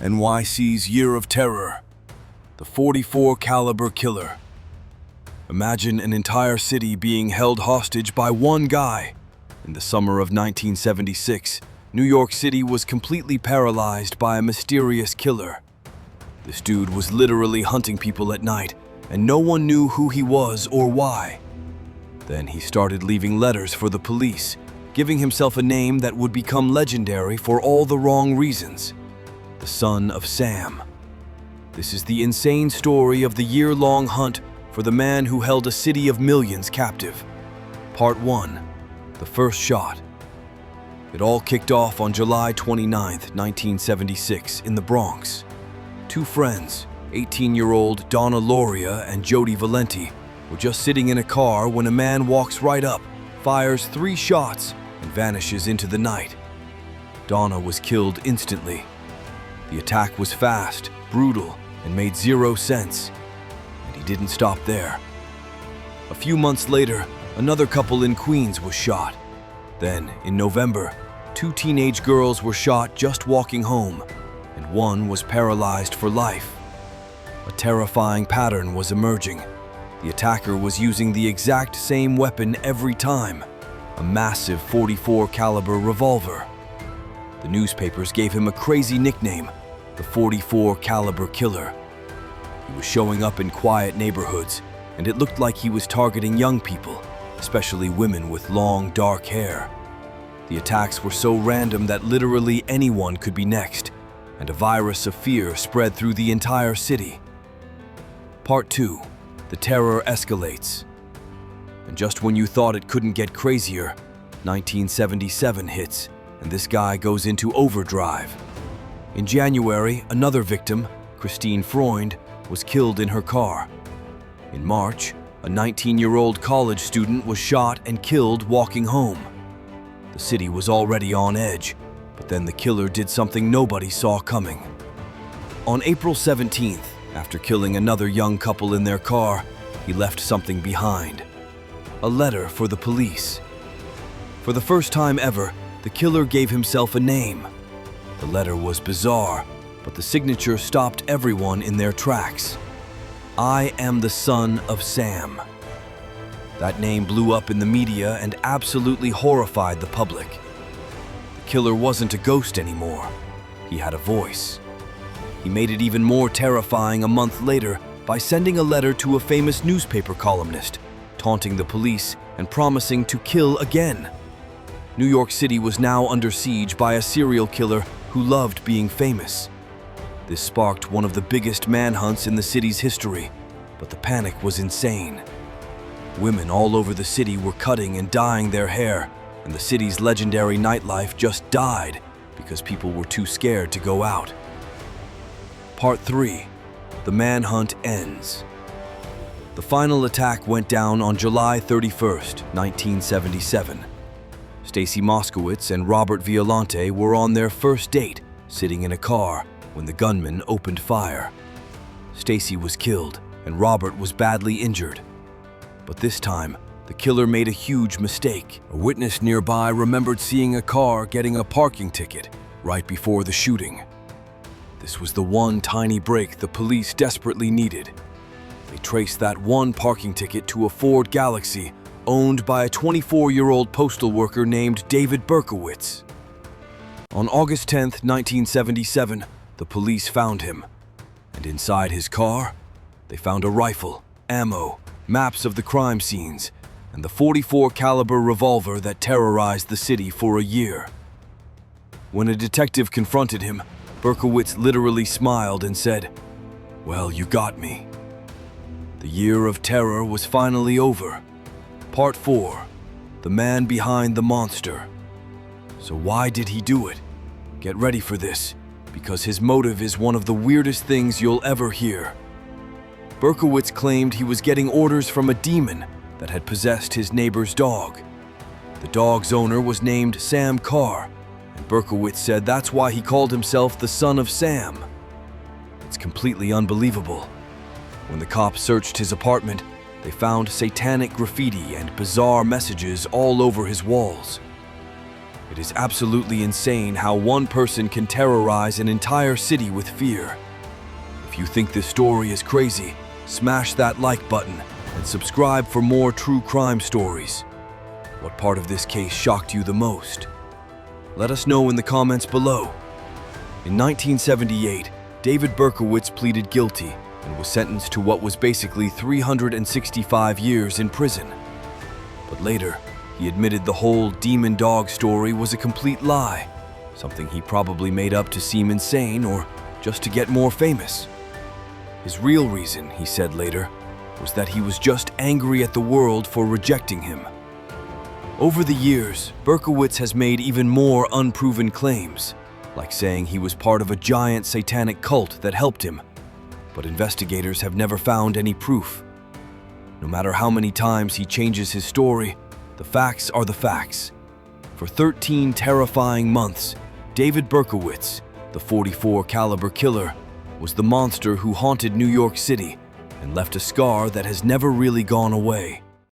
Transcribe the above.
NYC's Year of Terror, the .44 caliber killer. Imagine an entire city being held hostage by one guy. In the summer of 1976, New York City was completely paralyzed by a mysterious killer. This dude was literally hunting people at night, and no one knew who he was or why. Then he started leaving letters for the police, giving himself a name that would become legendary for all the wrong reasons: the Son of Sam. This is the insane story of the year-long hunt for the man who held a city of millions captive. Part 1. The First Shot. It all kicked off on July 29, 1976, in the Bronx. Two friends, 18-year-old Donna Loria and Jody Valenti, were just sitting in a car when a man walks right up, fires 3 shots, and vanishes into the night. Donna was killed instantly. The attack was fast, brutal, and made 0 sense. And he didn't stop there. A few months later, another couple in Queens was shot. Then, in November, 2 teenage girls were shot just walking home, and one was paralyzed for life. A terrifying pattern was emerging. The attacker was using the exact same weapon every time, a massive .44 caliber revolver. The newspapers gave him a crazy nickname, the .44 caliber killer. He was showing up in quiet neighborhoods, and it looked like he was targeting young people, especially women with long, dark hair. The attacks were so random that literally anyone could be next, and a virus of fear spread through the entire city. Part 2. The terror escalates. And just when you thought it couldn't get crazier, 1977 hits, and this guy goes into overdrive. In January, another victim, Christine Freund, was killed in her car. In March, a 19-year-old college student was shot and killed walking home. The city was already on edge, but then the killer did something nobody saw coming. On April 17th, after killing another young couple in their car, he left something behind: a letter for the police. For the first time ever, the killer gave himself a name. The letter was bizarre, but the signature stopped everyone in their tracks. I am the Son of Sam. That name blew up in the media and absolutely horrified the public. The killer wasn't a ghost anymore. He had a voice. He made it even more terrifying a month later by sending a letter to a famous newspaper columnist, taunting the police and promising to kill again. New York City was now under siege by a serial killer who loved being famous. This sparked one of the biggest manhunts in the city's history, but the panic was insane. Women all over the city were cutting and dyeing their hair, and the city's legendary nightlife just died because people were too scared to go out. Part 3. The manhunt ends. The final attack went down on July 31st, 1977. Stacy Moskowitz and Robert Violante were on their first date, sitting in a car, when the gunman opened fire. Stacy was killed, and Robert was badly injured. But this time, the killer made a huge mistake. A witness nearby remembered seeing a car getting a parking ticket right before the shooting. This was the one tiny break the police desperately needed. They traced that one parking ticket to a Ford Galaxy owned by a 24-year-old postal worker named David Berkowitz. On August 10, 1977, the police found him. And inside his car, they found a rifle, ammo, maps of the crime scenes, and the .44 caliber revolver that terrorized the city for a year. When a detective confronted him, Berkowitz literally smiled and said, "Well, you got me." The year of terror was finally over. Part 4. The man behind the monster. So why did he do it? Get ready for this, because his motive is one of the weirdest things you'll ever hear. Berkowitz claimed he was getting orders from a demon that had possessed his neighbor's dog. The dog's owner was named Sam Carr, and Berkowitz said that's why he called himself the Son of Sam. It's completely unbelievable. When the cops searched his apartment, they found satanic graffiti and bizarre messages all over his walls. It is absolutely insane how one person can terrorize an entire city with fear. If you think this story is crazy, smash that like button and subscribe for more true crime stories. What part of this case shocked you the most? Let us know in the comments below. In 1978, David Berkowitz pleaded guilty and was sentenced to what was basically 365 years in prison. But later, he admitted the whole demon dog story was a complete lie, something he probably made up to seem insane or just to get more famous. His real reason, he said later, was that he was just angry at the world for rejecting him. Over the years, Berkowitz has made even more unproven claims, like saying he was part of a giant satanic cult that helped him, but investigators have never found any proof. No matter how many times he changes his story, the facts are the facts. For 13 terrifying months, David Berkowitz, the .44 caliber killer, was the monster who haunted New York City and left a scar that has never really gone away.